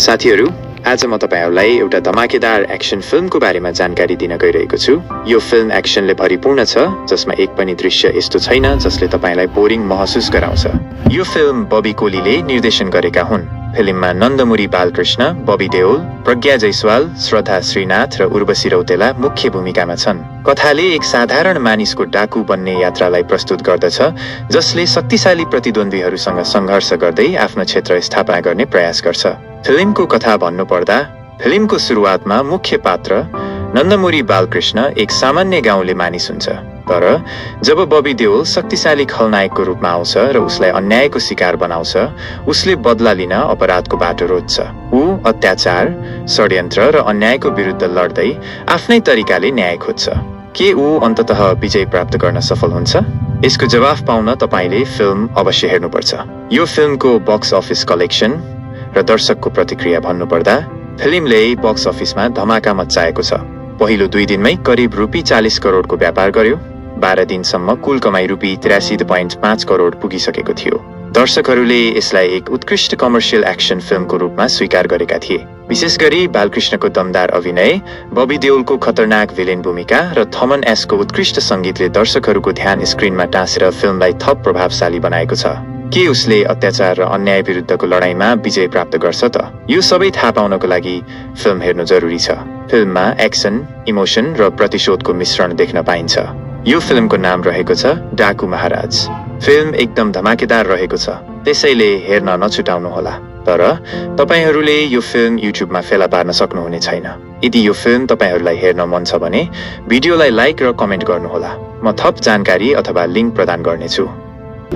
साथीहरू, आज म तपाईहरुलाई एउटा धमाकेदार एक्सन फिल्मको बारेमा जानकारी दिन गइरहेको छु। यो फिल्म एक्सनले भरिपूर्ण छ, जसमा एक पनि दृश्य यस्तो छैन जसले तपाईलाई बोरिङ महसुस गराउँछ। यो फिल्म बबी कोलीले निर्देशन गरेका हुन्। फिल्ममा नन्दमुरी बालकृष्ण, बबी देओल, प्रज्ञा जैसवाल, श्रद्धा श्रीनाथ र उर्वशी रौतेला मुख्य भूमिकामा छन्। कथाले एक साधारण मानिसको डाकु बन्ने यात्रालाई प्रस्तुत गर्दछ, जसले शक्तिशाली प्रतिद्वन्द्वीहरूसँग सङ्घर्ष गर्दै आफ्नो क्षेत्र स्थापना गर्ने प्रयास गर्छ। फिल्मको कथा भन्नुपर्दा, फिल्मको सुरुवातमा मुख्य पात्र नन्दमुरी बालकृष्ण एक सामान्य गाउँले मानिस हुन्छ। तर जब बबी देओल शक्तिशाली खलनायकको रूपमा आउँछ र उसलाई अन्यायको शिकार बनाउँछ, उसले बदला लिन अपराधको बाटो रोज्छ। ऊ अत्याचार, षड्यन्त्र र अन्यायको विरुद्ध लड्दै आफ्नै तरिकाले न्याय खोज्छ। के ऊ अन्ततः विजय प्राप्त गर्न सफल हुन्छ? यसको जवाफ पाउन तपाईले फिल्म अवश्य हेर्नुपर्छ। यो फिल्मको बक्स अफिस कलेक्सन र दर्शकको प्रतिक्रिया भन्नुपर्दा, फिल्मले बक्स अफिसमा धमाका मच्चाएको छ। पहिलो 2 दिनमै करिब रुपैयाँ 40 करोडको व्यापार गर्यो। 12 दिनसम्म कुल कमाई रुपैयाँ 83.5 करोड पुगिसकेको थियो। दर्शकहरूले यसलाई एक उत्कृष्ट कमर्सियल एक्सन फिल्मको रूपमा स्वीकार गरेका थिए। विशेष गरी बालकृष्णको दमदार अभिनय, बबी देओलको खतरनाक भिलेन भूमिका र थमन एसको उत्कृष्ट सङ्गीतले दर्शकहरूको ध्यान स्क्रिनमा टाँसेर फिल्मलाई थप प्रभावशाली बनाएको छ। के उसले अत्याचार र अन्याय विरुद्धको लडाईँमा विजय प्राप्त गर्छ त? यो सबै थाहा पाउनको लागि फिल्म हेर्नु जरुरी छ। फिल्ममा एक्सन, इमोसन र प्रतिशोधको मिश्रण देख्न पाइन्छ। यो फिल्मको नाम रहेको छ डाकु महाराज। फिल्म एकदम धमाकेदार रहेको छ, त्यसैले हेर्न नछुटाउनुहोला। तर तपाईहरूले यो फिल्म युट्युबमा फेला पार्न सक्नुहुने छैन। यदि यो फिल्म तपाईहरूलाई हेर्न मन छ भने भिडियोलाई लाइक र कमेन्ट गर्नुहोला। म थप जानकारी अथवा लिङ्क प्रदान गर्नेछु।